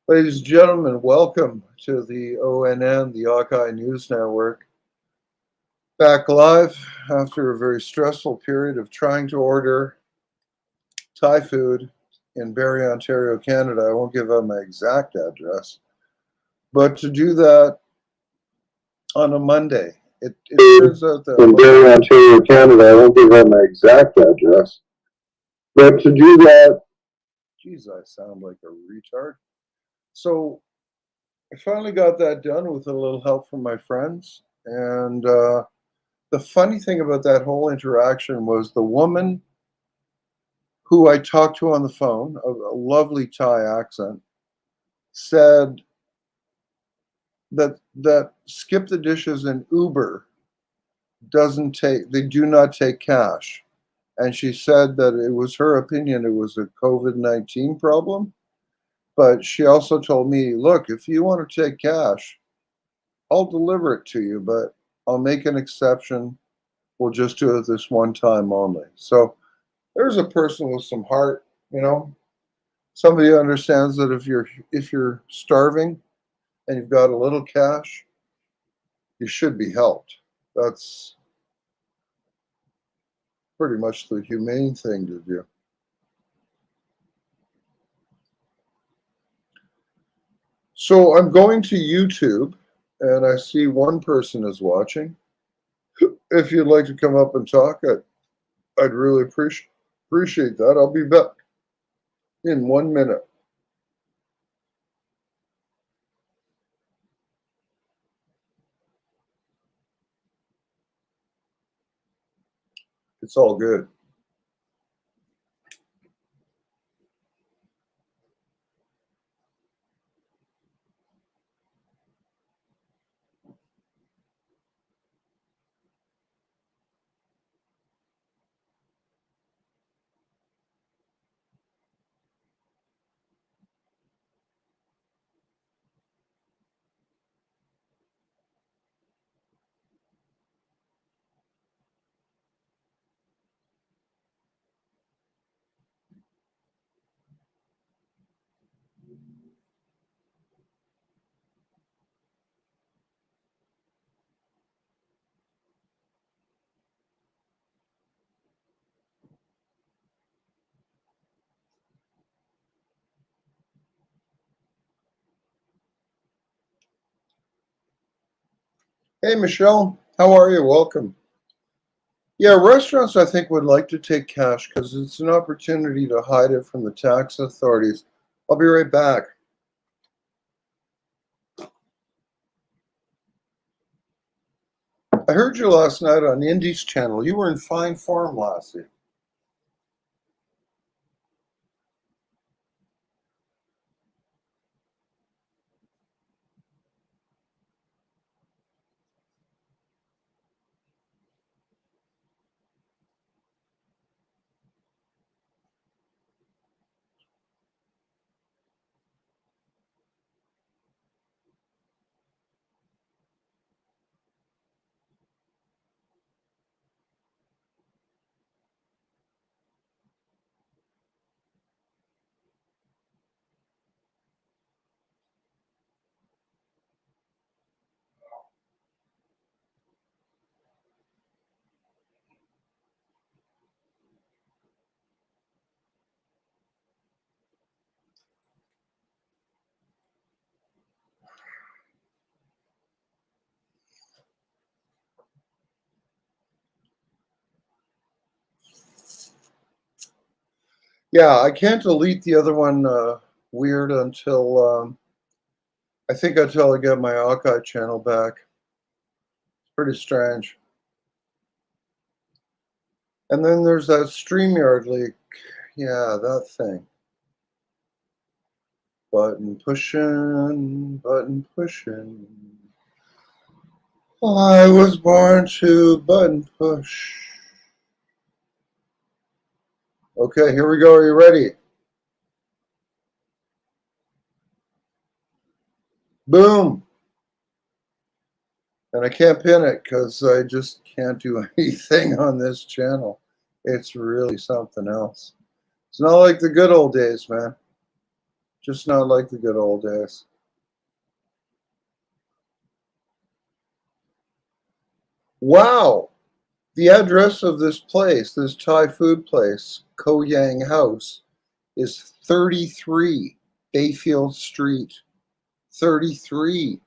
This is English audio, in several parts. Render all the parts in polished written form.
Ladies and gentlemen, welcome to the ONN, the Hawkeye News Network. Back live after a very stressful period of trying to order Thai food in Barrie, Ontario, Canada. I won't give out my exact address, but to do that on a Monday, it turns out that in Barrie, Ontario, Canada, I won't give out my exact address, but to do that, geez, I sound like a retard. So I finally got that done with a little help from my friends. And the funny thing about that whole interaction was the woman who I talked to on the phone, a lovely Thai accent, said that Skip the Dishes and Uber they do not take cash. And she said that it was her opinion it was a COVID-19 problem. But she also told me, look, if you want to take cash, I'll deliver it to you, but I'll make an exception. We'll just do it this one time only. So there's a person with some heart, you know. Somebody who understands that if you're starving and you've got a little cash, you should be helped. That's pretty much the humane thing to do. So I'm going to YouTube, and I see one person is watching. If you'd like to come up and talk, I'd really appreciate that. I'll be back in 1 minute. It's all good. Hey, Michelle, how are you? Welcome. Yeah, restaurants I think would like to take cash because it's an opportunity to hide it from the tax authorities. I'll be right back. I heard you last night on Indy's channel. You were in fine form, lassie. Yeah, I can't delete the other one weird until I think until I get my Hawkeye channel back. It's pretty strange. And then there's that StreamYard leak. Yeah, that thing. Button pushing, button pushing. I was born to button push. Okay, here we go. Are you ready? Boom. And I can't pin it because I just can't do anything on this channel. It's really something else. It's not like the good old days, man. Just not like the good old days. Wow! The address of this place, this Thai food place, Ko Yang House, is 33 Bayfield Street. 33.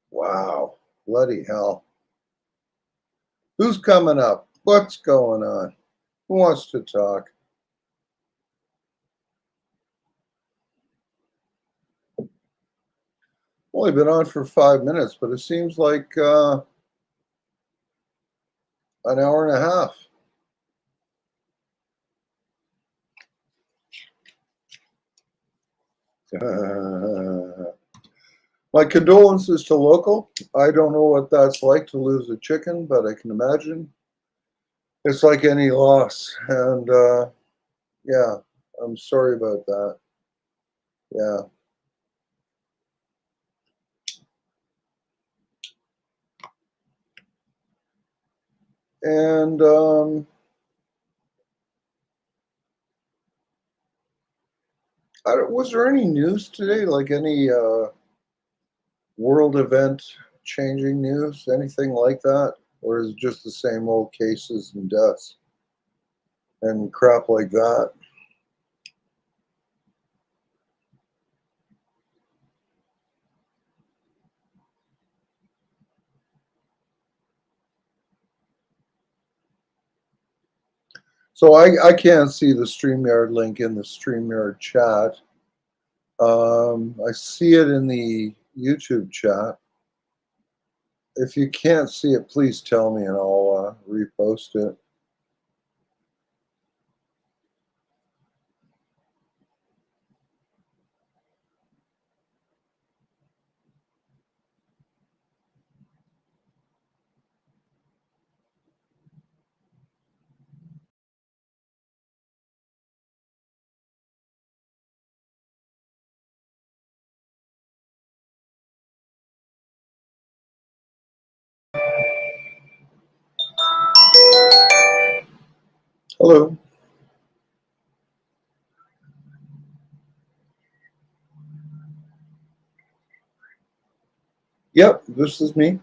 Wow. Bloody hell. Who's coming up? What's going on? Who wants to talk? Only been on for 5 minutes, but it seems like an hour and a half. My condolences to local. I don't know what that's like to lose a chicken, but I can imagine it's like any loss. And yeah, I'm sorry about that. Yeah. And was there any news today? Like any world event changing news? Anything like that? Or is it just the same old cases and deaths and crap like that? So I can't see the StreamYard link in the StreamYard chat. I see it in the YouTube chat. If you can't see it, please tell me and I'll repost it. Hello. Yep, this is me.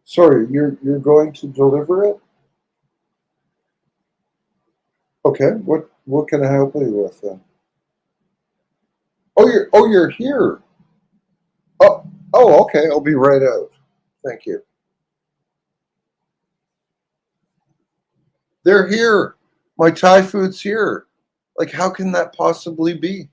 Sorry, you're going to deliver it? Okay. What can I help you with then? Oh you're here. Oh oh okay. I'll be right out. Thank you. They're here. My Thai food's here. Like how can that possibly be?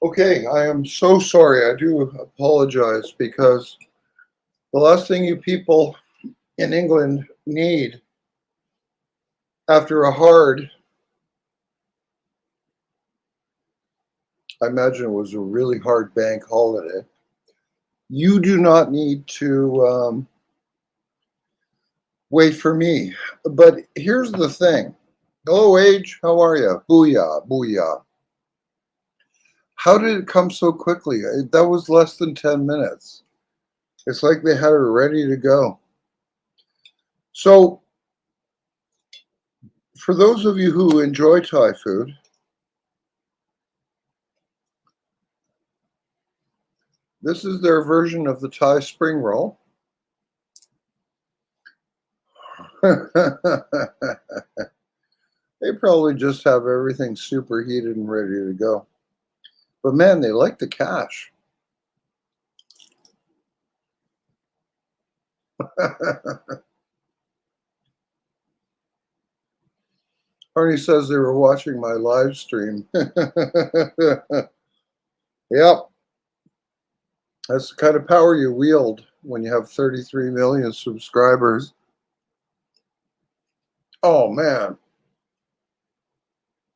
Okay, I am so sorry. I do apologize because the last thing you people in England need after a hard, I imagine it was a really hard bank holiday, you do not need to wait for me. But here's the thing. Hello, Age. How are you? Booyah, booyah. How did it come so quickly? That was less than 10 minutes. It's like they had it ready to go. So, for those of you who enjoy Thai food, this is their version of the Thai spring roll. They probably just have everything superheated and ready to go. But man, they like the cash. Arnie says they were watching my live stream. Yep. That's the kind of power you wield when you have 33 million subscribers. Oh man,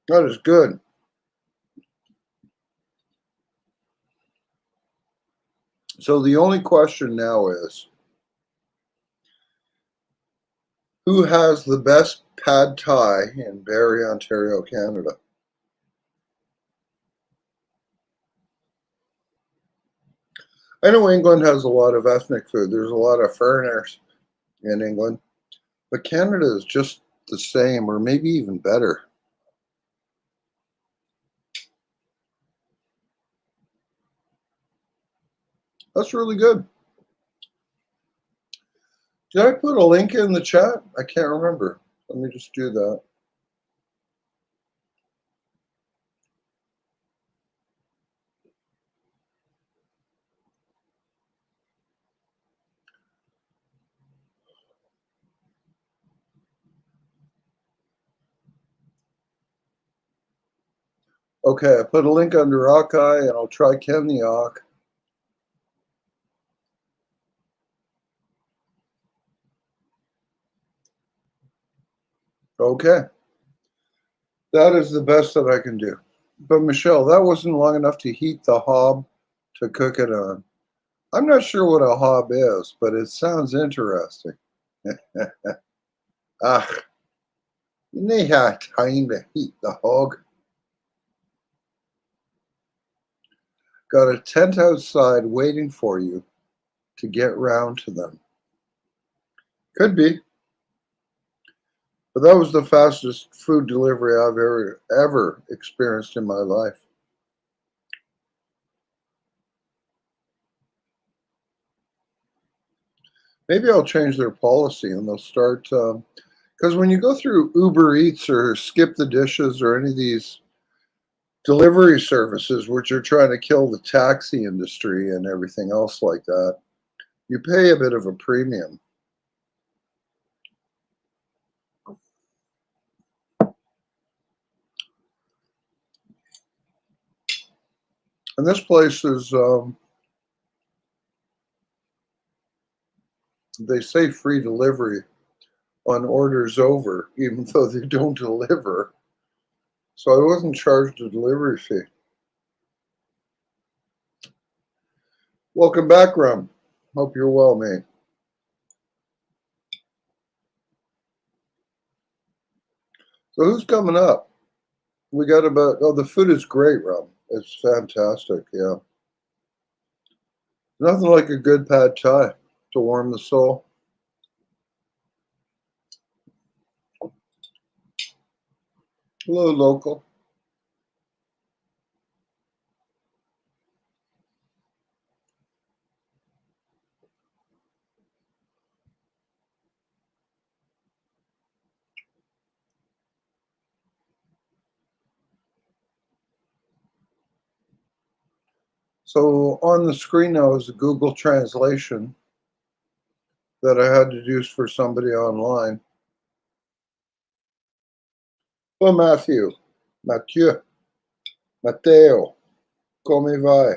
that is good. So the only question now is, who has the best pad thai in Barrie, Ontario, Canada? I know England has a lot of ethnic food. There's a lot of foreigners in England, but Canada is just the same, or maybe even better. That's really good. Did I put a link in the chat? I can't remember. Let me just do that. Okay, I put a link under Hawkeye, and I'll try Ken the Hawk. Okay, that is the best that I can do. But Michelle, that wasn't long enough to heat the hob to cook it on. I'm not sure what a hob is, but it sounds interesting. Ah, you need have time to heat the hog. Got a tent outside waiting for you to get round to them. Could be. But that was the fastest food delivery I've ever experienced in my life. Maybe I'll change their policy and they'll start because when you go through Uber Eats or Skip the Dishes or any of these delivery services which are trying to kill the taxi industry and everything else like that, you pay a bit of a premium. And this place is, they say free delivery on orders over, even though they don't deliver. So I wasn't charged a delivery fee. Welcome back, Rum. Hope you're well, mate. So who's coming up? We got about, oh, the food is great, Rum. It's fantastic, yeah. Nothing like a good pad thai to warm the soul. Hello, local. So on the screen now is a Google translation that I had to do for somebody online. Well, Matthew, Matteo. Come vai?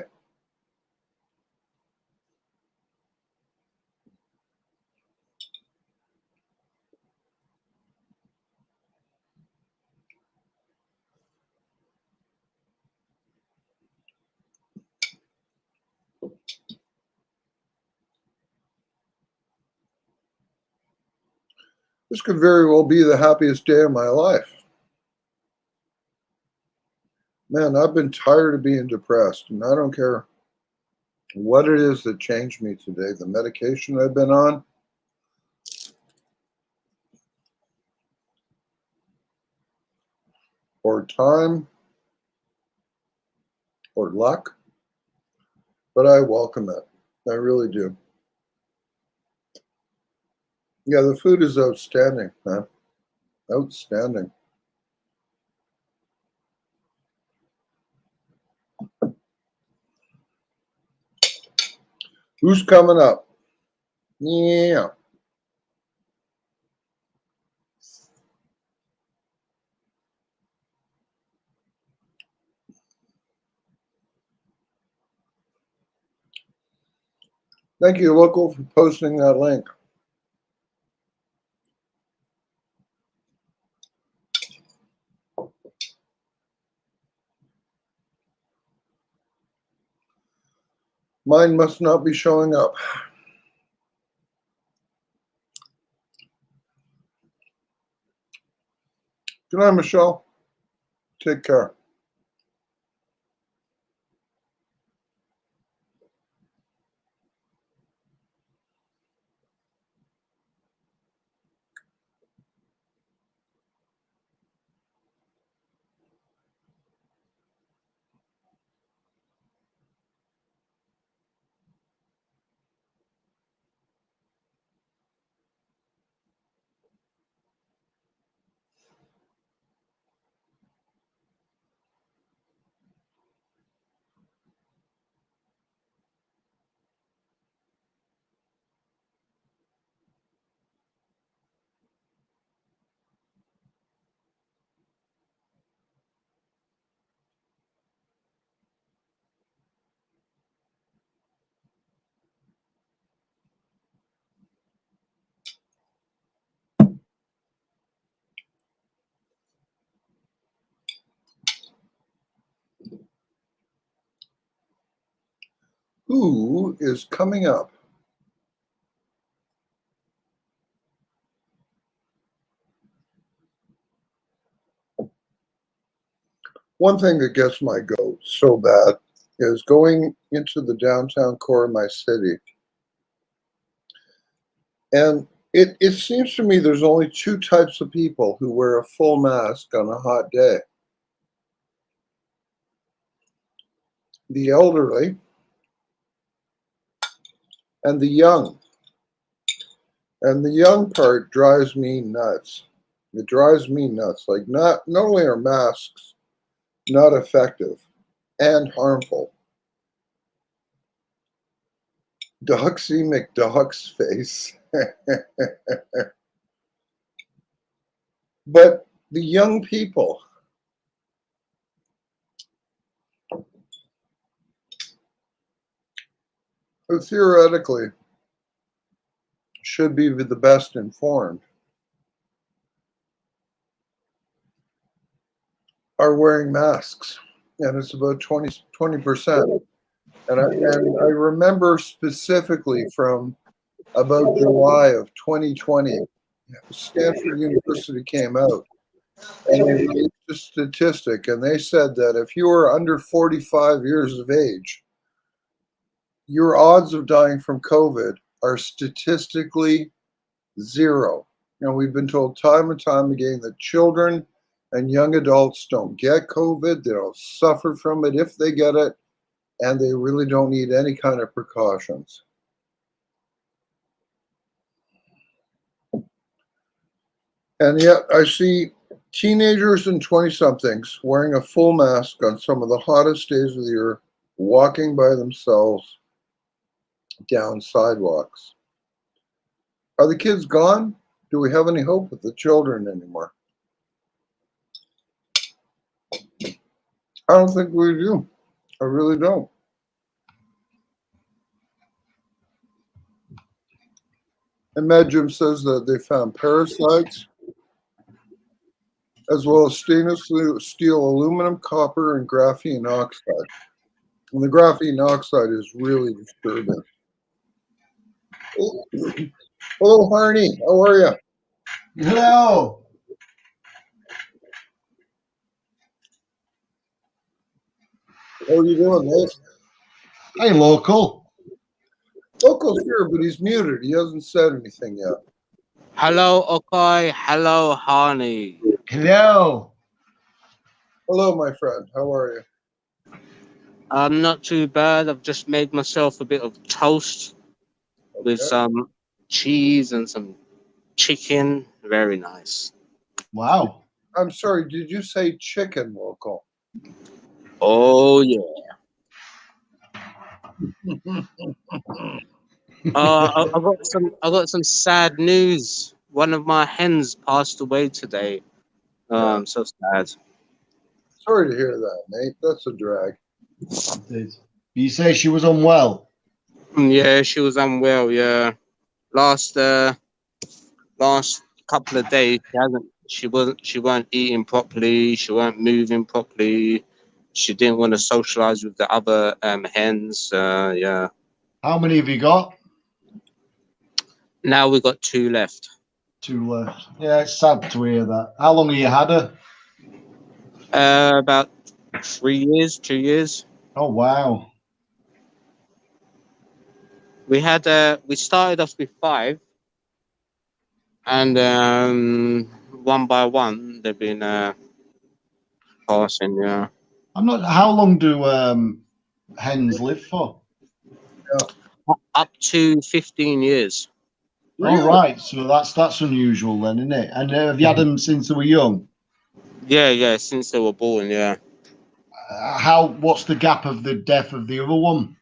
This could very well be the happiest day of my life. Man, I've been tired of being depressed, and I don't care what it is that changed me today. The medication I've been on, or time, or luck, but I welcome it. I really do. Yeah, the food is outstanding, man. Outstanding. Who's coming up? Yeah. Thank you, Local, for posting that link. Mine must not be showing up. Good night, Michelle. Take care. Who is coming up? One thing that gets my goat so bad is going into the downtown core of my city. And it seems to me there's only two types of people who wear a full mask on a hot day: the elderly and the young. And the young part drives me nuts. It drives me nuts. Like, not only are masks not effective and harmful, Doxy McDock's face, but the young people who theoretically should be the best informed are wearing masks, and it's about 20%. And I remember specifically from about July of 2020, Stanford University came out and they released a statistic, and they said that if you are under 45 years of age, your odds of dying from COVID are statistically zero. And we've been told time and time again that children and young adults don't get COVID, they don't suffer from it if they get it, and they really don't need any kind of precautions. And yet I see teenagers and 20 somethings wearing a full mask on some of the hottest days of the year, walking by themselves down sidewalks. Are the kids gone? Do we have any hope with the children anymore? I don't think we do. I really don't. And Medjim says that they found parasites as well as stainless steel, aluminum, copper, and graphene oxide. And the graphene oxide is really disturbing. Hello, Harney. How are you? Hello. How are you doing, Nate? Hey, local. Local's here, but he's muted. He hasn't said anything yet. Hello, Okai. Hello, Honey. Hello. Hello, my friend. How are you? I'm not too bad. I've just made myself a bit of toast with some cheese and some chicken. Very nice. Wow. I'm sorry, did you say chicken, Local? Oh yeah. I got some sad news. One of my hens passed away today. I'm so sad. Sorry to hear that, Nate. That's a drag. You say she was unwell? Yeah, she was unwell. Yeah, last couple of days she weren't eating properly, she weren't moving properly, she didn't want to socialize with the other hens. Yeah, How many have you got? now we got 2 left. 2 left. Yeah, it's sad to hear that. How long have you had her? About 3 years, 2 years. Oh, wow. We started off with 5, and one by one they've been passing. Yeah. How long do hens live for? Up to 15 years. All right, so that's unusual then, isn't it? And have you had them since they were young? Yeah, since they were born. Yeah. What's the gap of the death of the other one?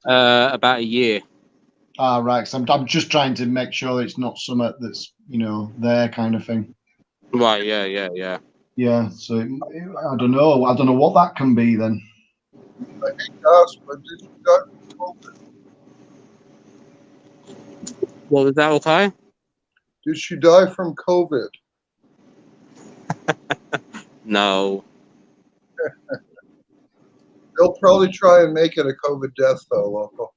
About a year. Ah, right. So I'm just trying to make sure it's not something that's their kind of thing. Right. Yeah. Yeah. So I don't know. I don't know what that can be then. I hate to ask, but did you die from COVID? What was that, okay? Did she die from COVID? No. They'll probably try and make it a COVID death, though, Local.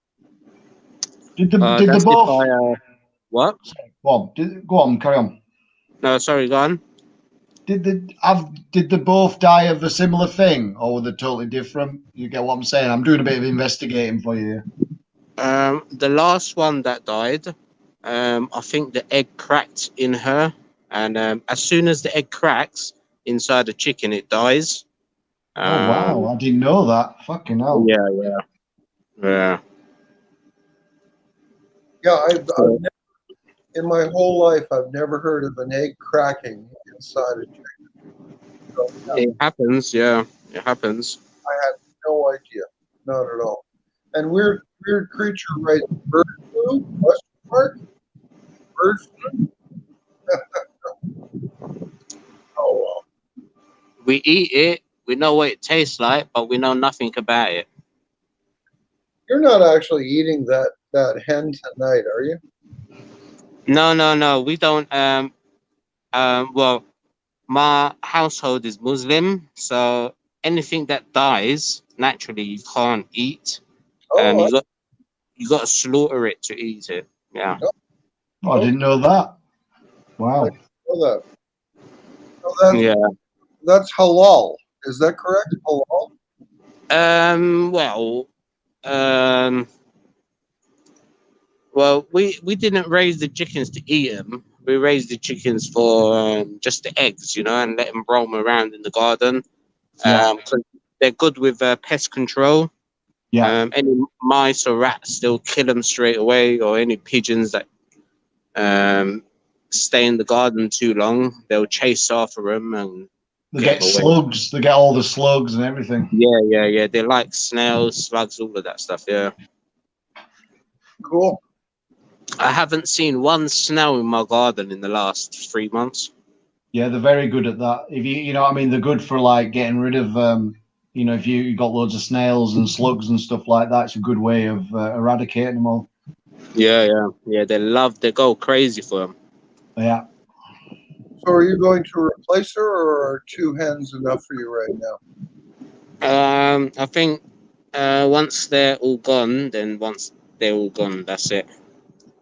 Did they That's both? if I, what? Go on. Go on. Carry on. No, sorry, go on. Did they both die of a similar thing, or were they totally different? You get what I'm saying? I'm doing a bit of investigating for you. The last one that died, I think the egg cracked in her, and as soon as the egg cracks inside the chicken, it dies. Oh wow! I didn't know that. Fucking hell. Yeah. Yeah, I've never, in my whole life, I've never heard of an egg cracking inside a chicken. So, yeah, It happens. Yeah, it happens. I had no idea, not at all. And weird creature, right? Bird flu? Question mark? Bird flu? Oh well. We eat it. We know what it tastes like, but we know nothing about it. You're not actually eating that hen tonight, are you? No. We don't. Well, my household is Muslim, so anything that dies naturally you can't eat. Oh, You got to slaughter it to eat it. Yeah. Oh, I didn't know that. Wow. I didn't know that. Oh, Yeah. That's halal. Is that correct? Halal? Well. Well, we didn't raise the chickens to eat them. We raised the chickens for just the eggs, and let them roam around in the garden. Yeah. 'Cause they're good with pest control. Yeah. Any mice or rats, they'll kill them straight away, or any pigeons that stay in the garden too long, they'll chase after them and They get slugs. They get all the slugs and everything. Yeah. They like snails, slugs, all of that stuff. Yeah. Cool. I haven't seen one snail in my garden in the last 3 months. Yeah, they're very good at that. If you know what I mean, they're good for like getting rid of you know, if you got loads of snails and slugs and stuff like that, it's a good way of eradicating them all. Yeah. They go crazy for them. Yeah. So are you going to replace her, or are 2 hens enough for you right now? I think once they're all gone, that's it.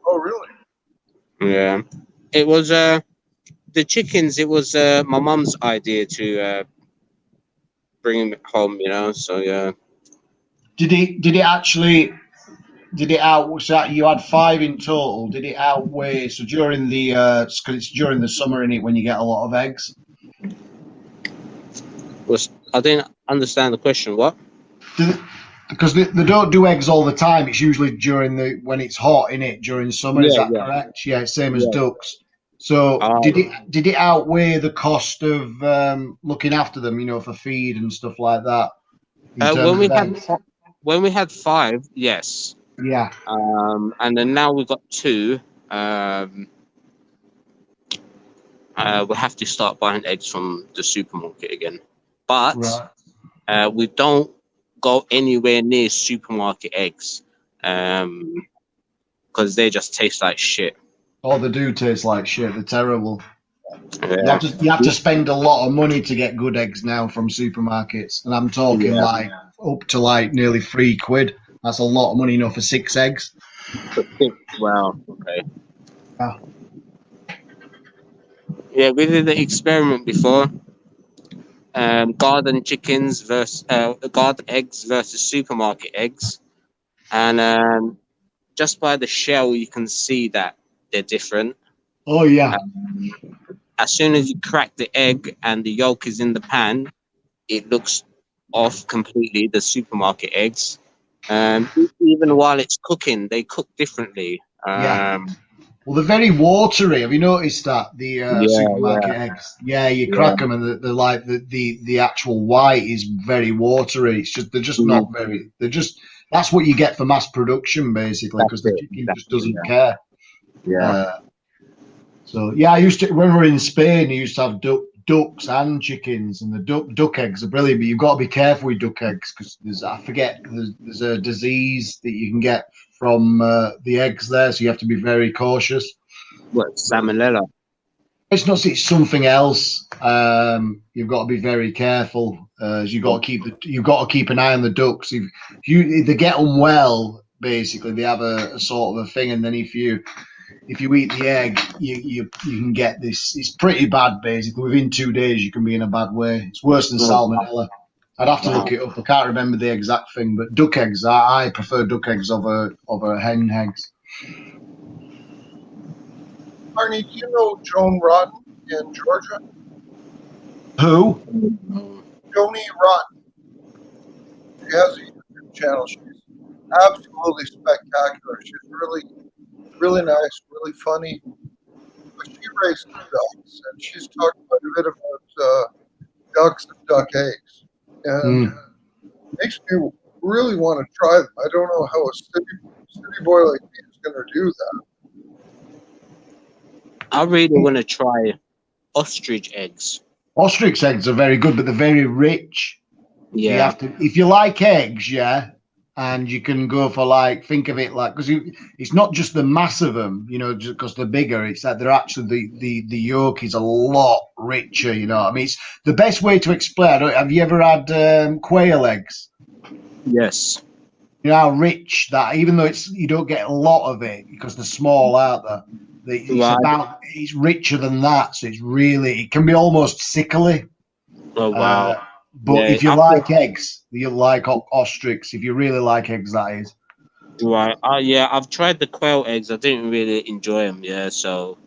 Oh, really? Yeah. It was the chickens. It was my mum's idea to bring them home. So yeah. Did it actually? Did it out? So you had 5 in total. Did it outweigh? So during the because it's during the summer in it when you get a lot of eggs. I didn't understand the question. What? Because they don't do eggs all the time. It's usually during when it's hot in it during summer. Is that Yeah. correct? Yeah, same as Yeah. ducks. So did it outweigh the cost of looking after them? You know, for feed and stuff like that. In terms of eggs. When we had 5, yes. Yeah. And then now we've got 2. We have to start buying eggs from the supermarket again, but Right. we don't go anywhere near supermarket eggs because they just taste like shit. Oh, they do taste like shit. They're terrible. Yeah. You have to spend a lot of money to get good eggs now from supermarkets, and I'm talking Yeah. like up to like nearly £3. That's a lot of money, you know, for 6 eggs. Well, okay. Yeah. Yeah, we did the experiment before. Garden chickens versus garden eggs versus supermarket eggs, and just by the shell you can see that they're different. Oh yeah. As soon as you crack the egg and the yolk is in the pan, it looks off completely, the supermarket eggs. Even while it's cooking, they cook differently. Yeah. Well, they're very watery. Have you noticed that the supermarket eggs? Yeah, you crack them and they're like the actual white is very watery. It's just they're just not very. They're just that's what you get for mass production basically because the chicken just doesn't care. So yeah, I used to when we were in Spain. I used to have ducks and chickens, and the duck eggs are brilliant. But you've got to be careful with duck eggs because there's a disease that you can get from the eggs there, so you have to be very cautious. What, salmonella? It's not. It's something else. You've got to be very careful. You've got to keep an eye on the ducks. If they get unwell, basically they have a sort of a thing, and then if you eat the egg, you can get this. It's pretty bad, basically. Within 2 days, you can be in a bad way. It's worse than salmonella. I'd have to look it up. I can't remember the exact thing, but duck eggs. I prefer duck eggs over hen eggs. Arnie, do you know Joan Rotten in Georgia? Who? Joni Rotten. She has a YouTube channel. She's absolutely spectacular. She's really nice, really funny. But she raises ducks, and she's talked quite a bit about ducks and duck eggs. And it makes me really want to try them. I don't know how a city boy like me is going to do that. I really want to try ostrich eggs. Ostrich eggs are very good, but they're very rich. Yeah. You have to, if you like eggs, and you can go for think of it because it's not just the mass of them, you know, just because they're bigger. It's that they're actually the yolk is a lot richer. You know, I mean, it's the best way to explain. Have you ever had quail eggs? Yes. You know how rich that, even though you don't get a lot of it because they're small out there. It's richer than that, so it can be almost sickly. Oh wow! But if you like eggs, you'll like ostrich. If you really like eggs, that is. Right. Yeah, I've tried the quail eggs. I didn't really enjoy them. Yeah, so.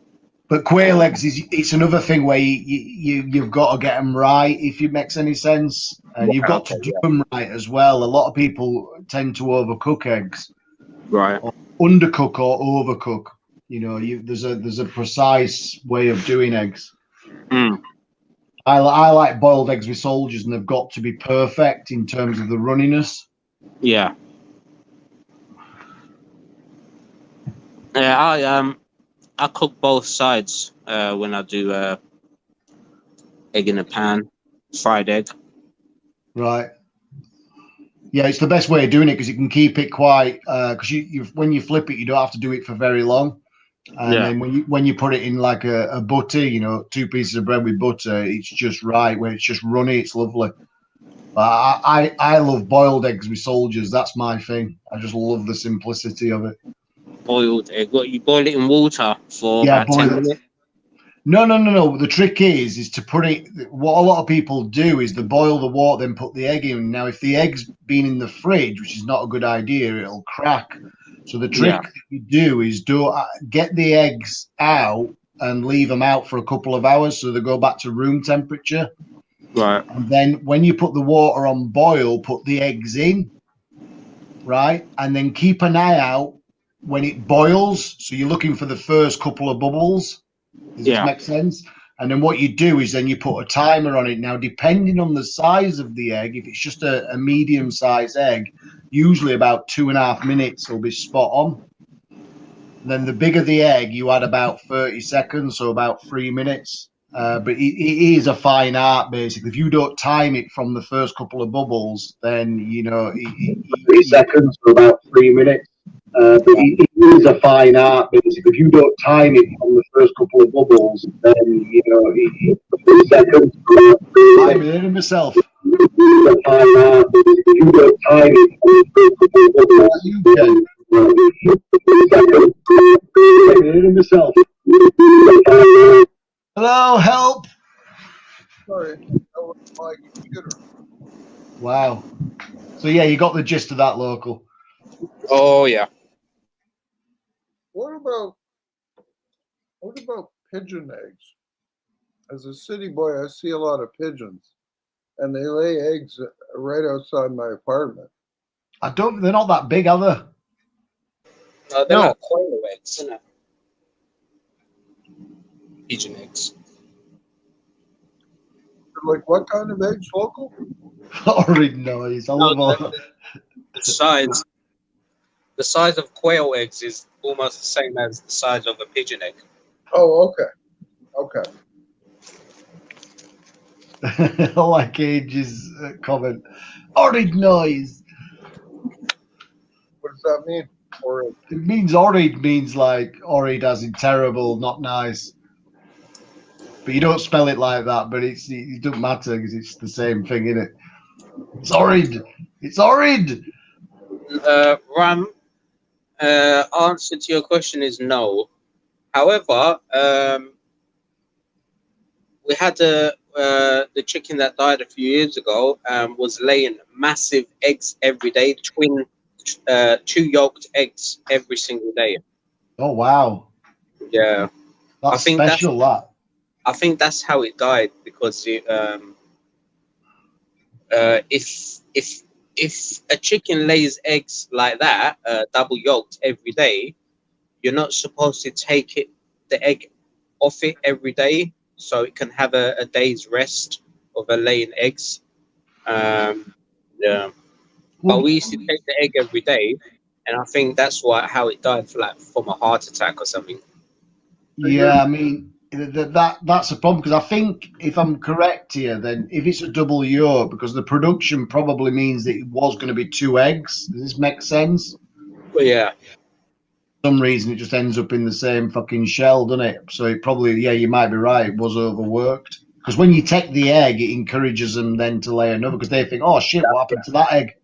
But quail eggs it's another thing where you've got to get them right, if it makes any sense, and you've got to do them right as well. A lot of people tend to overcook eggs, right? Or undercook or overcook. You know, there's a precise way of doing eggs. I like boiled eggs with soldiers, and they've got to be perfect in terms of the runniness. Yeah. Yeah, I cook both sides when I do egg in a pan, fried egg. Right. Yeah, it's the best way of doing it because you can keep it quite. Because when you flip it, you don't have to do it for very long. And then when you put it in like a butter, 2 pieces of bread with butter, it's just right. When it's just runny, it's lovely. I love boiled eggs with soldiers. That's my thing. I just love the simplicity of it. Boiled egg. What, you boil it in water for Yeah, about 10 boiled. minutes? No. The trick is to put it. What a lot of people do is they boil the water, then put the egg in. Now, if the egg's been in the fridge, which is not a good idea, it'll crack. So the trick Yeah. that you do is get the eggs out and leave them out for a couple of hours so they go back to room temperature. Right. And then when you put the water on boil, put the eggs in, right? And then keep an eye out when it boils. So you're looking for the first couple of bubbles. Does this Yeah. make sense? And then what you do is then you put a timer on it. Now, depending on the size of the egg, if it's just a medium-sized egg, usually about 2.5 minutes will be spot on. Then the bigger the egg, you add about 30 seconds, so about 3 minutes. But it is a fine art, basically. If you don't time it from the first couple of bubbles, then 30 seconds for about 3 minutes. But it is a fine art, basically. If you don't time it from the first couple of bubbles, then 3 seconds for about 3 minutes. I'm hearing myself. It is a fine art, basically. If you don't time it from the first couple of bubbles, you can. I'm hearing myself. Hello, help! Sorry, that was my computer. Wow. So yeah, you got the gist of that, local. Oh, yeah. What about pigeon eggs? As a city boy, I see a lot of pigeons, and they lay eggs right outside my apartment. They're not that big, are they? No, they're No. like quail eggs, isn't it? Pigeon eggs. Like what kind of eggs, local? Horrid noise. I No, love all the size. The size of quail eggs is almost the same as the size of a pigeon egg. Oh, okay. I like Age's comment. Horrid noise. What does that mean? Or It means horrid means like horrid as in terrible, not nice. But you don't spell it like that, but it doesn't matter because it's the same thing, isn't it? It's horrid. It's horrid. Ram, answer to your question is no. However, we had the chicken that died a few years ago was laying massive eggs every day, two yolked eggs every single day. Oh wow. Yeah, That's special. I think that's how it died because if a chicken lays eggs like that, double yolked every day, you're not supposed to take the egg off it every day, so it can have a day's rest of laying eggs. Yeah, but we used to take the egg every day, and I think that's how it died, from a heart attack or something. Yeah, I mean that's a problem because I think if I'm correct here, then if it's a double yolk, because the production probably means that it was going to be 2 eggs. Does this make sense? But yeah, For some reason it just ends up in the same fucking shell, doesn't it? So it probably, yeah, you might be right. It was overworked because when you take the egg, it encourages them then to lay another because they think, oh shit, what happened to that egg?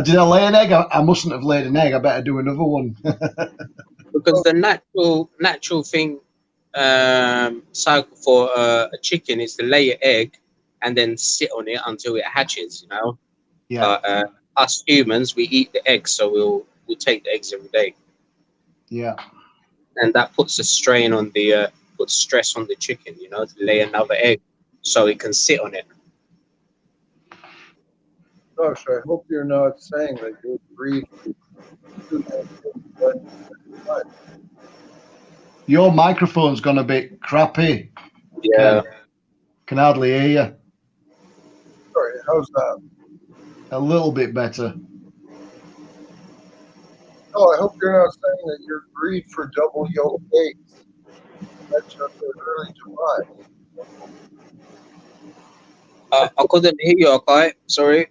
Did I lay an egg? I mustn't have laid an egg. I better do another one. because the natural thing cycle for a chicken is to lay an egg and then sit on it until it hatches. Yeah. But us humans, we eat the eggs, so we'll take the eggs every day. Yeah. And that puts a strain on puts stress on the chicken, to lay another egg, so it can sit on it. gosh, I hope you're not saying that you breed. Your microphone's gone a bit crappy. Yeah. Can hardly hear you. Sorry, how's that? A little bit better. No, I hope you're not saying that you're breed for double yolk eggs. That's just early July. I couldn't hear you, okay? Sorry.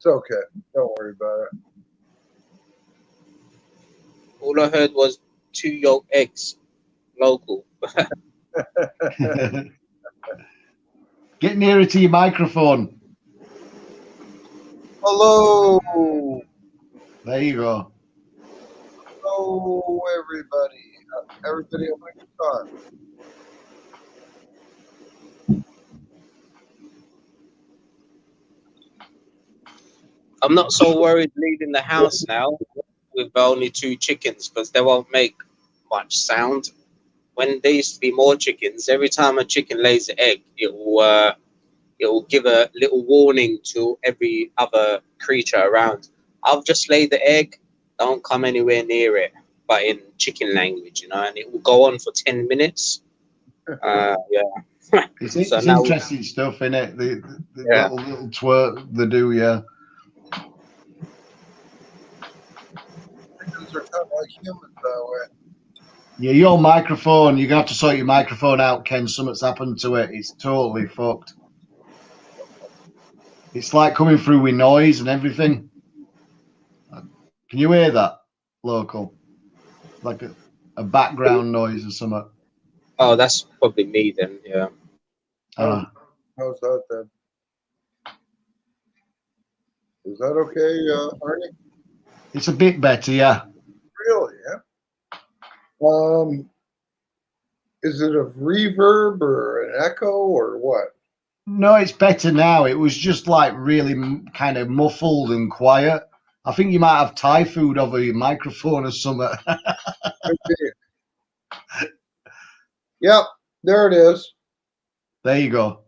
It's okay. Don't worry about All I heard was 2 yolk eggs, local. it. Get nearer to your microphone. Hello. There you go. Hello, everybody. Everybody on my time. I'm not so worried leaving the house now with only 2 chickens because they won't make much sound. When there used to be more chickens, every time a chicken lays an egg, it will give a little warning to every other creature around. I've just laid the egg, don't come anywhere near it, but in chicken language, you know, and it will go on for 10 minutes. Yeah. It's, So it's now, interesting stuff, isn't it? The yeah. little twerk they do, yeah. Chickens are kind of like humans that way. Yeah, your microphone, you're going to have to sort your microphone out, Ken. Something's happened to it. It's totally fucked. It's like coming through with noise and everything. Can you hear that, local? Like a background noise or something. Oh, that's probably me then, yeah. Ah, How's that then? Is that okay, Arnie? it's a bit better, yeah. Really? Yeah. Is it a reverb or an echo or what? No, it's better now. It was just like really kind of muffled and quiet. I think you might have Thai food over your microphone or something. Yep, there it is. There you go.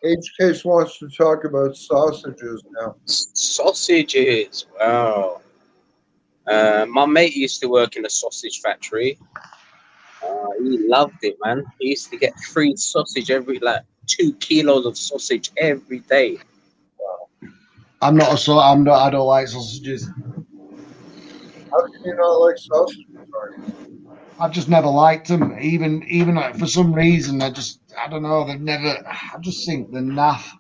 H Case wants to talk about sausages now. Sausages, wow. My mate used to work in a sausage factory. He loved it, man. He used to get free sausage every, like 2 kilos of sausage every day. I don't like sausages. How can you not like sausages, Arnie? I've just never liked them. Even for some reason, I don't know. They've never. I just think they're naff.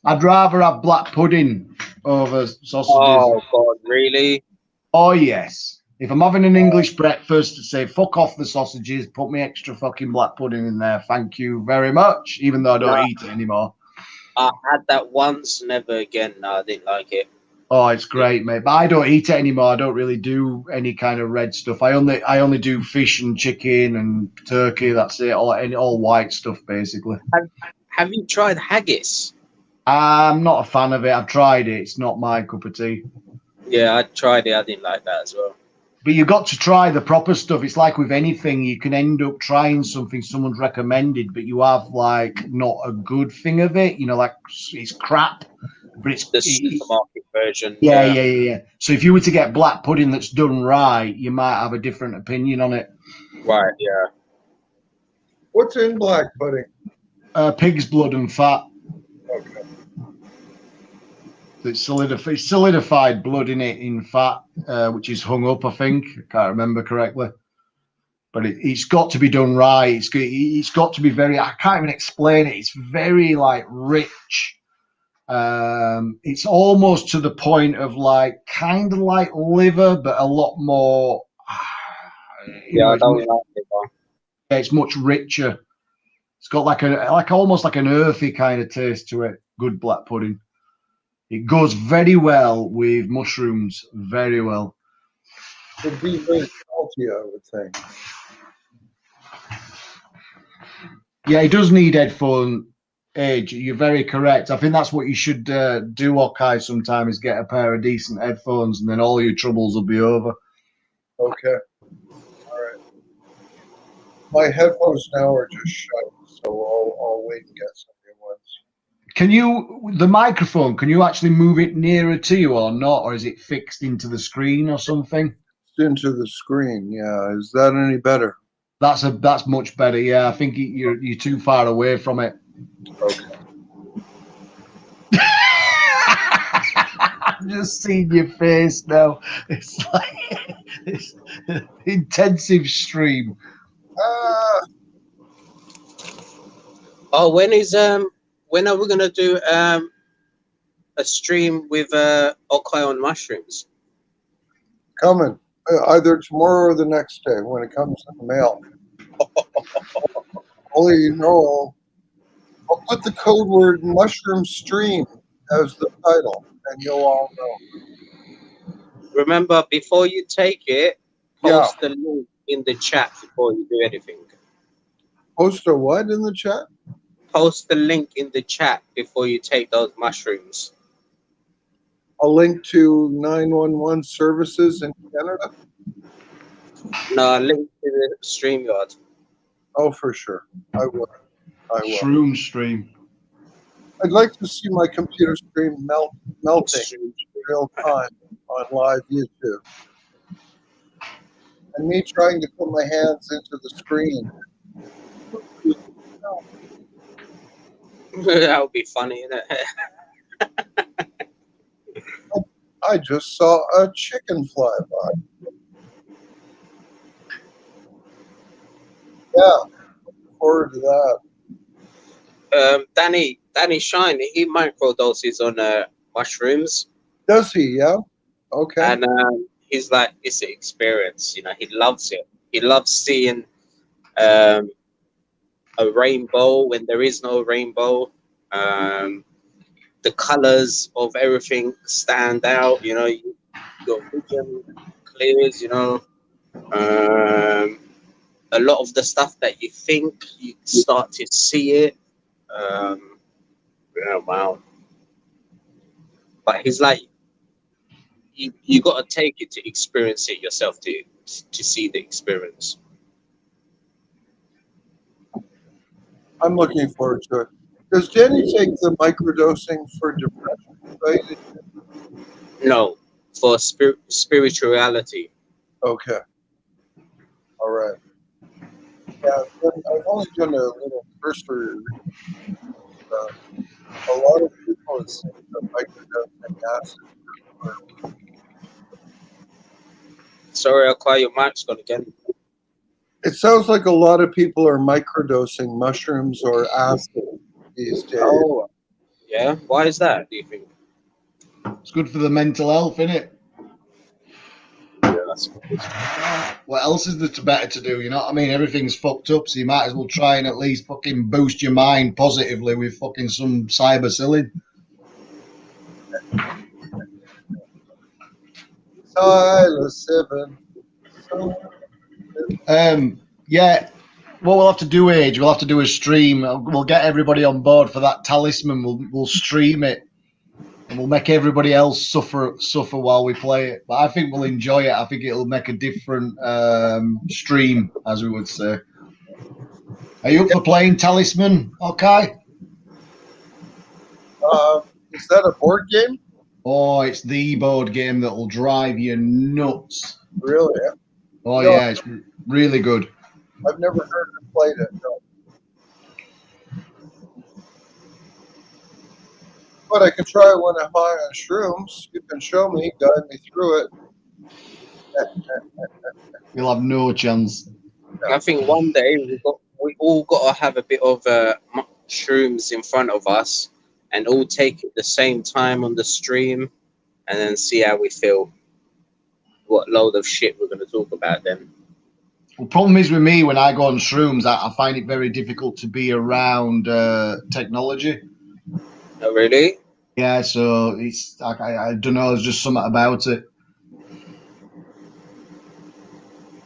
I'd rather have black pudding over sausages. Oh God, really? Oh yes. If I'm having an English breakfast, say fuck off the sausages, put me extra fucking black pudding in there. Thank you very much. Even though I don't No, eat it anymore. I had that once, never again. No, I didn't like it. Oh, it's great, mate. But I don't eat it anymore. I don't really do any kind of red stuff. I only do fish and chicken and turkey. That's it. All white stuff basically. Have you tried haggis? I'm not a fan of it. I've tried it. It's not my cup of tea. Yeah, I tried it. I didn't like that as well. But you've got to try the proper stuff. It's like with anything, you can end up trying something someone's recommended, but you have like not a good thing of it. You know, like it's crap, but The supermarket version. yeah. So if you were to get black pudding that's done right, you might have a different opinion on it. Right, yeah. What's in black pudding? Pig's blood and fat. Okay. It's solidified blood in it in fat, which is hung up. I think I can't remember correctly, but it's got to be done right. It's got to be very. I can't even explain it. It's very like rich. It's almost to the point of like kind of like liver, but a lot more. Yeah, I don't like it though. It's much richer. It's got like almost like an earthy kind of taste to it. Good black pudding. It goes very well with mushrooms. Very well. It'd be very salty, I would think. Yeah, it does need headphone age. You're very correct. I think that's what you should do, Okai, sometime is get a pair of decent headphones and then all your troubles will be over. Okay. All right. My headphones now are just shut, so I'll wait and get some new ones. The microphone, can you actually move it nearer to you or not? Or is it fixed into the screen or something? It's into the screen, yeah. Is that any better? That's much better. Yeah, I think you're too far away from it. Okay. I've just seen your face now. It's like it's intensive stream. Oh, when are we gonna do a stream with Okai on mushrooms? Coming either tomorrow or the next day when it comes in the mail. Only you know, I'll put the code word mushroom stream as the title, and you'll all know. Remember, before you take it, Yeah. post the link in the chat before you do anything. Post a what in the chat? Post the link in the chat before you take those mushrooms. A link to 911 services in Canada? No, link to the StreamYard. Oh, for sure. I will. Shroom stream. I'd like to see my computer screen melting in real time on live YouTube. And me trying to put my hands into the screen. That would be funny, isn't it? I just saw a chicken fly by. Yeah, looking forward to that. Danny Shine, he microdoses on mushrooms. Does he? Yeah. Okay. And he's like, it's an experience. You know, he loves it. He loves seeing a rainbow when there is no rainbow. The colors of everything stand out. You know, your vision clears. You know, a lot of the stuff that you think, you start to see it. Yeah, wow. But he's like, you got to take it to experience it yourself to see the experience. I'm looking forward to it. Does Danny take the microdosing for depression? Right? No, for spirituality. Okay. All right. Yeah, I've only done a little cursory reading. A lot of people have seen the microdosing acid. Sorry, I'll call your mic's gone again. It sounds like a lot of people are microdosing mushrooms or acid these days. Oh, yeah. Why is that, do you think? It's good for the mental health, isn't it? Yeah, that's good. What else is there better to do? You know what I mean? Everything's fucked up, so you might as well try and at least fucking boost your mind positively with fucking some cyberpsilin. Psilocybin. Yeah. What we'll have to do, Age, we'll have to do a stream. We'll get everybody on board for that talisman. We'll stream it, and we'll make everybody else suffer while we play it. But I think we'll enjoy it. I think it'll make a different stream, as we would say. Are you up for playing talisman? Okay. Is that a board game? Oh, it's the board game that will drive you nuts. Really? Oh, no, yeah, it's really good. I've never heard or played it, no. But I can try it when I'm high on shrooms. You can show me, guide me through it. You'll have no chance. I think one day we all got to have a bit of shrooms in front of us and all take it at the same time on the stream and then see how we feel. What load of shit we're going to talk about then. The problem is with me when I go on shrooms, I find it very difficult to be around technology. Oh, really? Yeah, so it's I don't know. There's just something about it.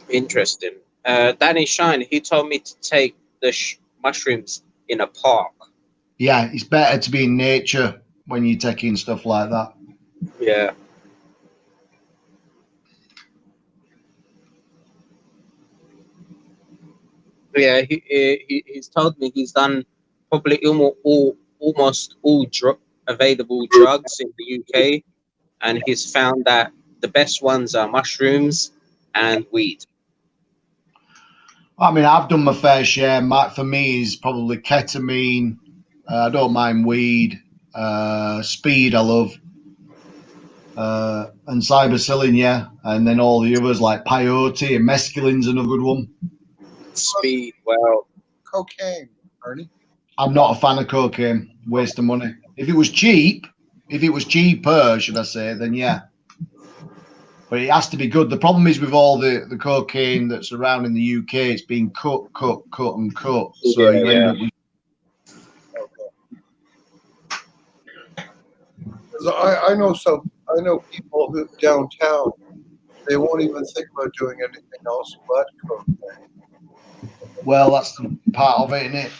Interesting. Danny Shine, he told me to take the mushrooms in a park. Yeah, it's better to be in nature when you're taking stuff like that. Yeah. Yeah, he's told me he's done probably almost all available drugs in the UK, and he's found that the best ones are mushrooms and weed. I mean, I've done my fair share. For me, is probably ketamine. I don't mind weed. Speed, I love. and cybacillin, yeah, and then all the others like peyote and mescalin's another good one. Speed. Well, Cocaine, Arnie. I'm not a fan of cocaine. Waste of money. If it was cheap, if it was cheaper, should I say, then yeah. But it has to be good. The problem is with all the cocaine that's around in the UK, it's being cut, and cut. So Yeah, you end up with. I know people who downtown, they won't even think about doing anything else but cocaine. Well, that's part of it, isn't it?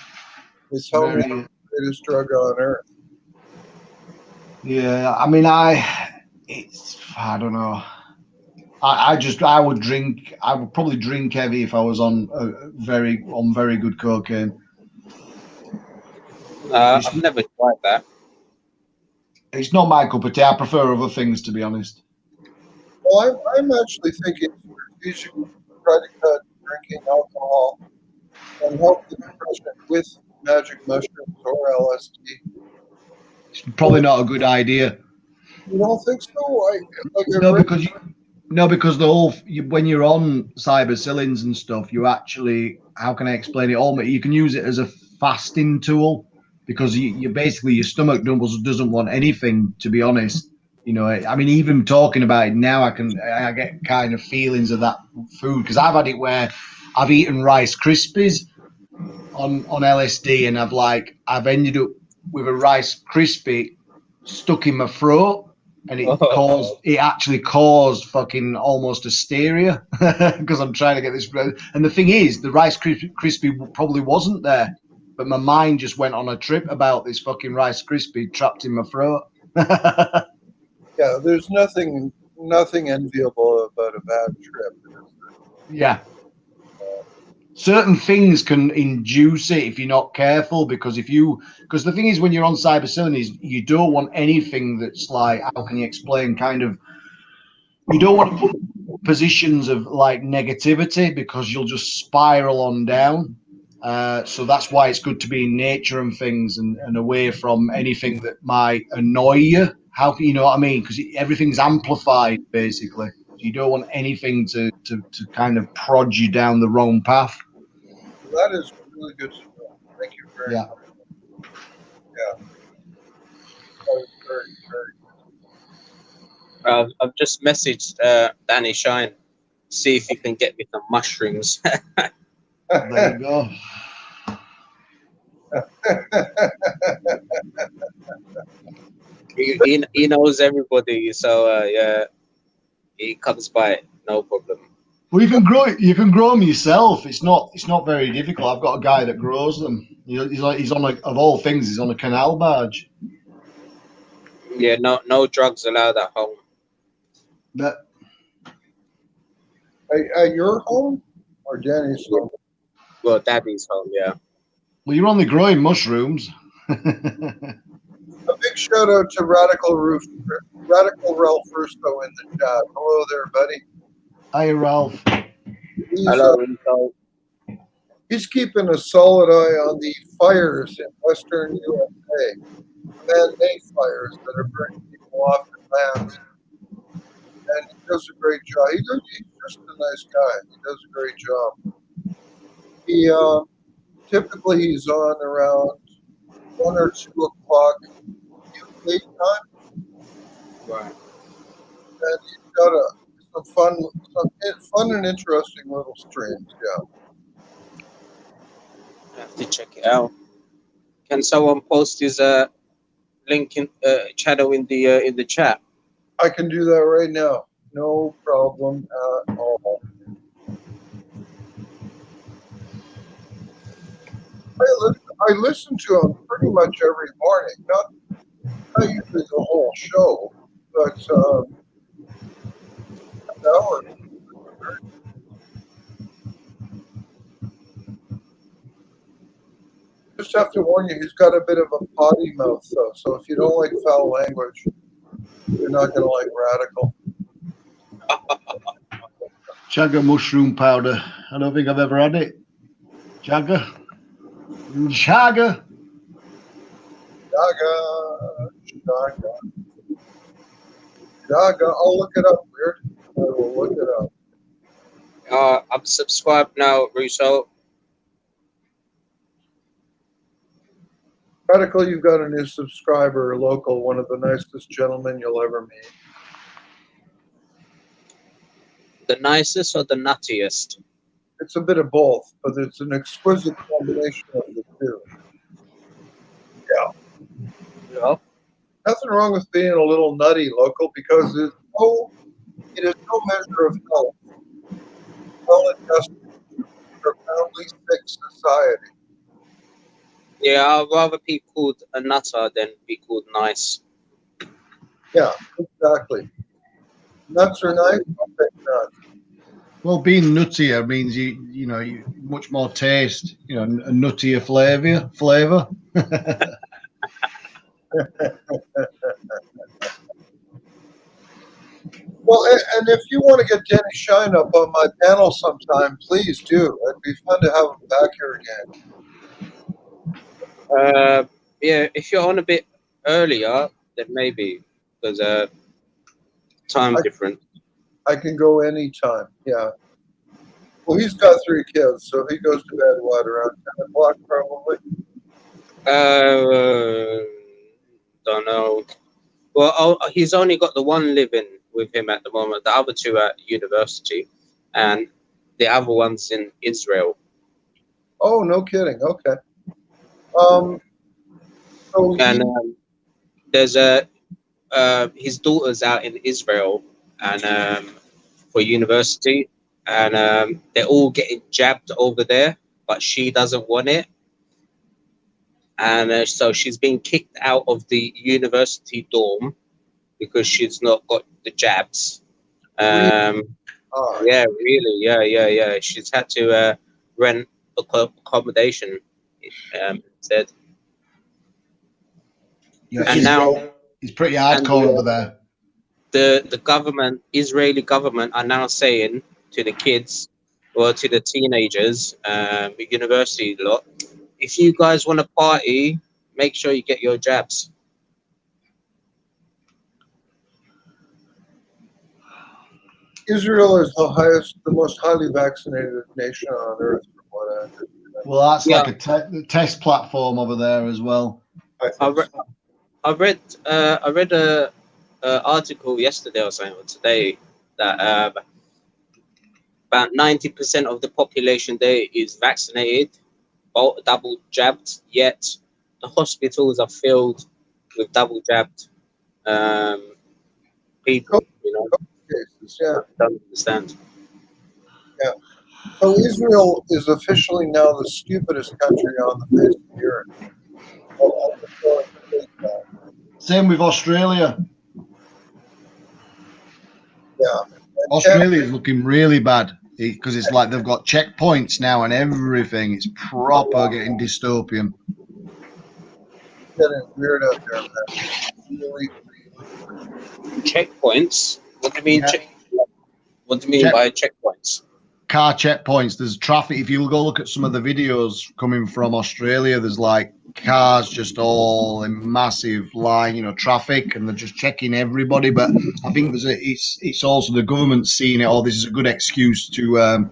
They tell me it's the greatest drug on earth. Yeah, I mean, I don't know. I would drink. I would probably drink heavy if I was on very good cocaine. I've never tried that. It's not my cup of tea. I prefer other things, to be honest. Well, I'm actually thinking you should try to cut drinking alcohol and help the depression with magic mushrooms or LSD. It's probably not a good idea. You don't think so? No, because the whole when you're on cybacillins and stuff, you actually, how can I explain it? All you can use it as a fasting tool because you basically your stomach doesn't want anything. To be honest, you know, I mean, even talking about it now, I get kind of feelings of that food because I've had it where I've eaten Rice Krispies on LSD and I've ended up with a Rice Krispie stuck in my throat. And it actually caused fucking almost hysteria because I'm trying to get this. And the thing is, the Rice Krispie probably wasn't there, but my mind just went on a trip about this fucking Rice Krispie trapped in my throat. Yeah, there's nothing enviable about a bad trip. Yeah. Certain things can induce it if you're not careful because the thing is when you're on cybacillin is you don't want anything that's like, how can you explain, kind of, you don't want to put positions of like negativity because you'll just spiral on down. So that's why it's good to be in nature and things and away from anything that might annoy you. How can you know what I mean? Because everything's amplified basically. You don't want anything to kind of prod you down the wrong path. That is really good to know. Thank you very much. Yeah. That is very, very I've just messaged Danny Shine, see if he can get me some mushrooms. There you go. he knows everybody, so yeah, he comes by, no problem. Well, you can grow them yourself. It's not very difficult. I've got a guy that grows them. He's on of all things, he's on a canal barge. Yeah, no drugs allowed at home. But at your home or Danny's home? Well, Daddy's home, yeah. Well, you're only growing mushrooms. A big shout out to Radical Ralph Russo in the chat. Hello there, buddy. Hi, Ralph. Hello, he's keeping a solid eye on the fires in Western USA, man-made fires that are burning people off their lands. And he does a great job. He's just a nice guy. He does a great job. He typically he's on around 1 or 2 o'clock UK time. Right. And he's got some fun and interesting little streams. Yeah. I have to check it out. Can someone post his link in channel in the chat? I can do that right now. No problem at all. I listen to him pretty much every morning. Not usually the whole show, but an hour. Just have to warn you, he's got a bit of a potty mouth, though. So if you don't like foul language, you're not going to like Radical. Chaga mushroom powder. I don't think I've ever had it. Chaga. Chaga. Yeah, I'll look it up. Weird. I will look it up. I'm subscribed now, Russo. Radical, you've got a new subscriber, local, one of the nicest gentlemen you'll ever meet. The nicest or the nuttiest? It's a bit of both, but it's an exquisite combination of the two. Yeah. Nothing wrong with being a little nutty, local, because it is no measure of health. Well adjusted to a profoundly sick society. Yeah, I'd rather be called a nutter than be called nice. Yeah, exactly. Nuts are nice, I'll take nuts. Well, being nuttier means you much more taste, a nuttier flavor. Well, and if you want to get Denny Shine up on my panel sometime, please do. It'd be fun to have him back here again. Yeah, if you're on a bit earlier, then maybe because time different. I can go anytime. Yeah. Well, he's got 3 kids, so he goes to bed, what, around 10 o'clock probably? Don't know. Well, he's only got the one living with him at the moment. The other 2 at university, and the other one's in Israel. Oh, no kidding. Okay. So And there's his daughter's out in Israel, and for university, and they're all getting jabbed over there, but she doesn't want it, and so she's been kicked out of the university dorm because she's not got the jabs. Yeah, really, yeah. She's had to rent accommodation instead. Yeah, And now it's pretty hardcore over there. The government, Israeli government, are now saying to the kids or to the teenagers, the university lot, if you guys want to party, make sure you get your jabs. Israel is the most highly vaccinated nation on earth, from what I understand. Well, that's like a test platform over there as well. I read a article yesterday or something, or today, that about 90% of the population there is vaccinated, double jabbed, yet the hospitals are filled with double jabbed people. Cases, yeah. Don't understand. Yeah. So Israel is officially now the stupidest country on the face of the earth. Same with Australia. Yeah. Australia is looking really bad because it's like they've got checkpoints now and everything. It's proper getting dystopian. It's getting weird out there, man. Really. Checkpoints? What do you mean? What do you mean by checkpoints? Car checkpoints. There's traffic. If you go look at some of the videos coming from Australia, there's like cars just all in massive line, traffic, and they're just checking everybody. But I think it's also the government seeing it. This is a good excuse to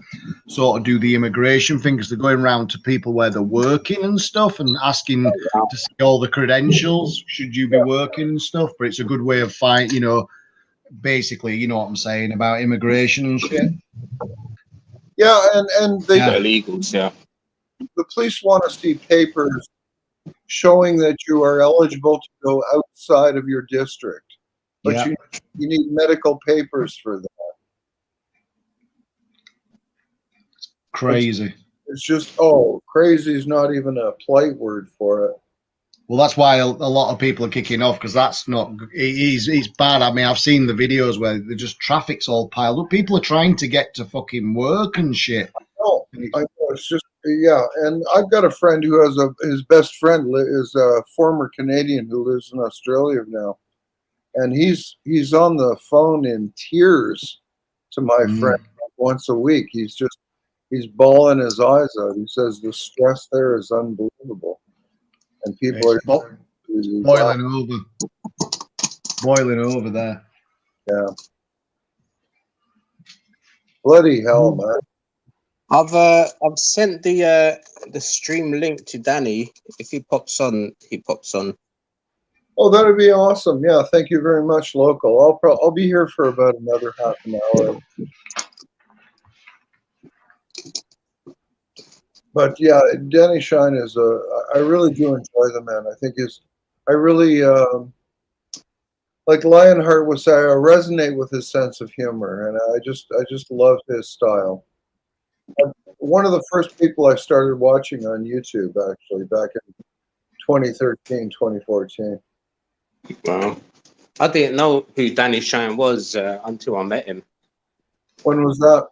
sort of do the immigration thing, because they're going around to people where they're working and stuff and asking to see all the credentials. Should you be working and stuff? But it's a good way of basically, you know what I'm saying about immigration and shit. Yeah, and they illegals. Yeah, the police want to see papers showing that you are eligible to go outside of your district, but you need medical papers for that. Crazy. It's just crazy is not even a polite word for it. Well, that's why a lot of people are kicking off, because that's not. He's bad. I mean, I've seen the videos where they're just traffic's all piled up. People are trying to get to fucking work and shit. I know. It's just and I've got a friend who has his best friend is a former Canadian who lives in Australia now, and he's on the phone in tears to my friend once a week. He's bawling his eyes out. He says the stress there is unbelievable. And people are boiling over there. Yeah. Bloody hell, man. I've sent the stream link to Danny. If he pops on, he pops on. Oh, that'd be awesome. Yeah, thank you very much, local. I'll be here for about another half an hour. But yeah, Danny Shine is I really do enjoy the man. I think I really like Lionheart was saying, I resonate with his sense of humor, and I just love his style. One of the first people I started watching on YouTube, actually, back in 2013, 2014. Wow. I didn't know who Danny Shine was until I met him. When was that?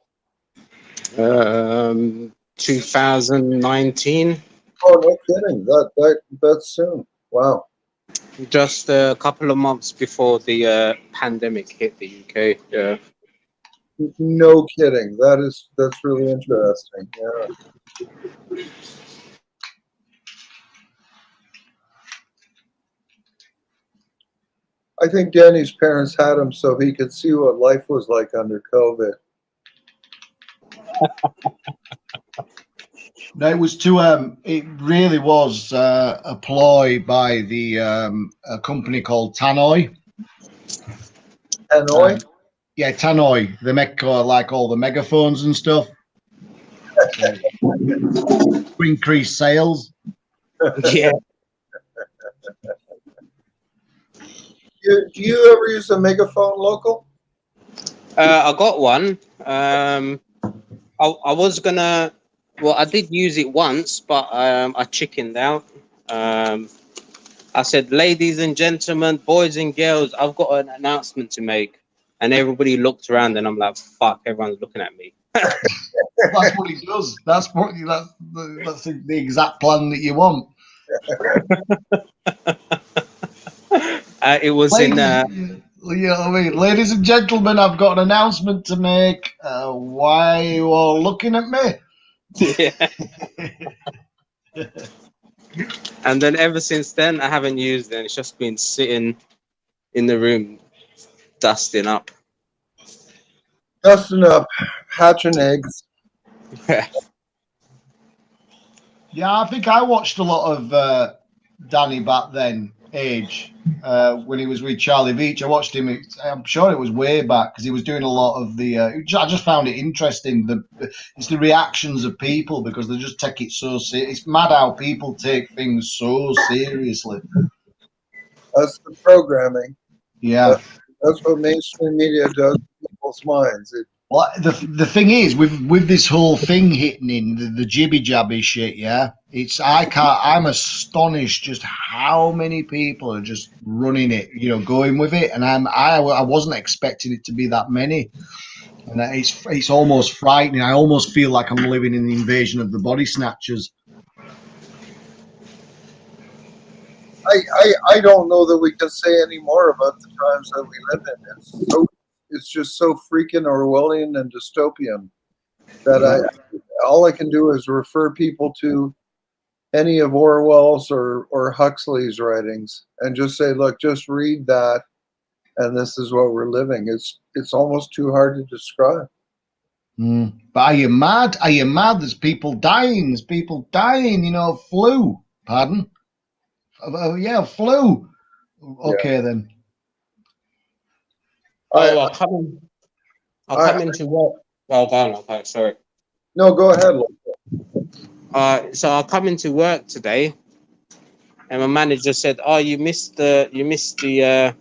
2019. Oh, no kidding. That's soon. Wow. Just a couple of months before the pandemic hit the UK. Yeah. No kidding. That's really interesting. Yeah. I think Danny's parents had him so he could see what life was like under COVID. No, it was it really was a ploy by the a company called Tannoy. Hanoi? Yeah, Tannoy. They make like all the megaphones and stuff to increase sales. Yeah. Do you ever use a megaphone, local? I got one. I was gonna. Well, I did use it once, but I chickened out. I said, "Ladies and gentlemen, boys and girls, I've got an announcement to make." And everybody looked around, and I'm like, "Fuck!" Everyone's looking at me. That's what he does. That's the exact plan that you want. It was Ladies, in. you know what I mean? Ladies and gentlemen, I've got an announcement to make. Why are you all looking at me? Yeah. And then ever since then, I haven't used it. It's just been sitting in the room, dusting up. Dusting up, hatching eggs. Yeah, I think I watched a lot of Danny back then, age, when he was with Charlie Beach. I watched him. I'm sure it was way back because he was doing a lot of the. I just found it interesting. It's the reactions of people because they just take it so serious. It's mad how people take things so seriously. That's the programming. Yeah. That's what mainstream media does to people's minds. Well, the thing is with this whole thing hitting in the jibby jabby shit, yeah. I'm astonished just how many people are just running it, going with it, and I wasn't expecting it to be that many, and it's almost frightening. I almost feel like I'm living in the invasion of the body snatchers. I don't know that we can say any more about the times that we live in. It's just so freaking Orwellian and dystopian that all I can do is refer people to any of Orwell's or Huxley's writings and just say, look, just read that, and this is what we're living. It's almost too hard to describe. But are you mad? Are you mad? There's people dying. There's people dying. Flu. Pardon? Yeah, flu. Okay, yeah. Then. I'll come into work. Well done. Okay, sorry. No, go ahead. So I'll come into work today, and my manager said, "Oh, you missed the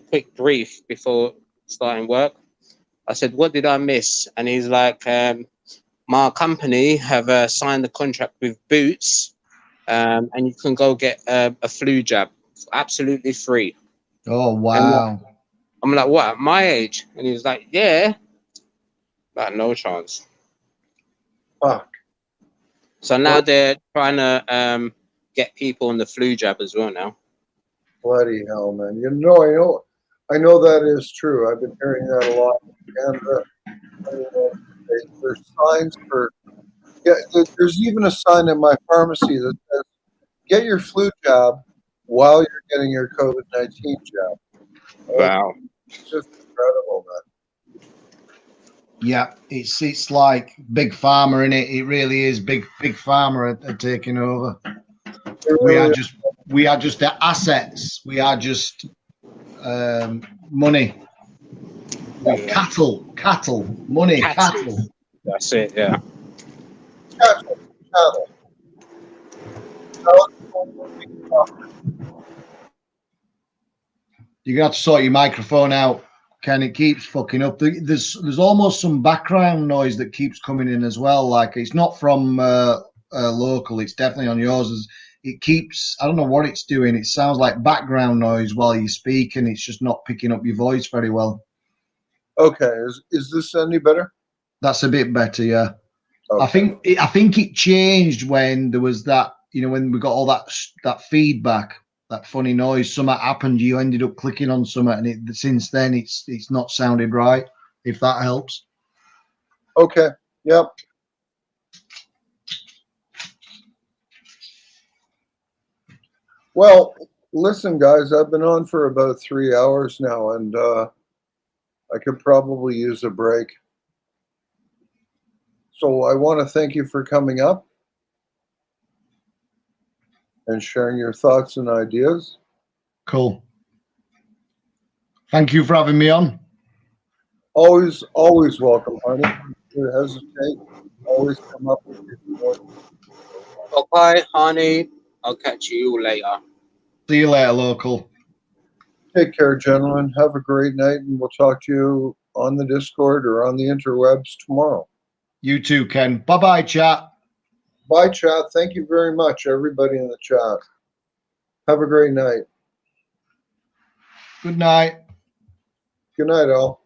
quick brief before starting work." I said, "What did I miss?" And he's like, "My company have signed the contract with Boots, and you can go get a flu jab absolutely free." Oh wow! I'm like, "What? At my age?" And he was like, "Yeah." But no chance. Fuck. So now they're trying to get people on the flu jab as well now. Bloody hell, man! I know that is true. I've been hearing that a lot. And there's signs for. Yeah, there's even a sign in my pharmacy that says, "Get your flu jab while you're getting your COVID-19 jab." Wow. It's just incredible, man. Yeah, it's like big pharma in it. It really is big pharma are taking over. It We really are is. just the assets. We are just money. We cattle, money, cattle. That's it. Yeah. Cattle. You're gonna have to sort your microphone out, Ken. It keeps fucking up. There's almost some background noise that keeps coming in as well. Like it's not from local. It's definitely on yours. It keeps. I don't know what it's doing. It sounds like background noise while you speak, and it's just not picking up your voice very well. Okay, is this any better? That's a bit better, yeah. Okay. I think it changed when there was that. You know, when we got all that feedback. That funny noise, something happened, you ended up clicking on something, and since then it's not sounded right, if that helps. Okay. Yep. Well, listen, guys, I've been on for about 3 hours now, and I could probably use a break. So I want to thank you for coming up and sharing your thoughts and ideas. Cool. Thank you for having me on. Always welcome, honey. Don't hesitate. Always come up with your thoughts. Okay, honey. I'll catch you later. See you later, local. Take care, gentlemen. Have a great night, and we'll talk to you on the Discord or on the interwebs tomorrow. You too, Ken. Bye-bye, chat. Bye, chat. Thank you very much, everybody in the chat. Have a great night. Good night. Good night, all.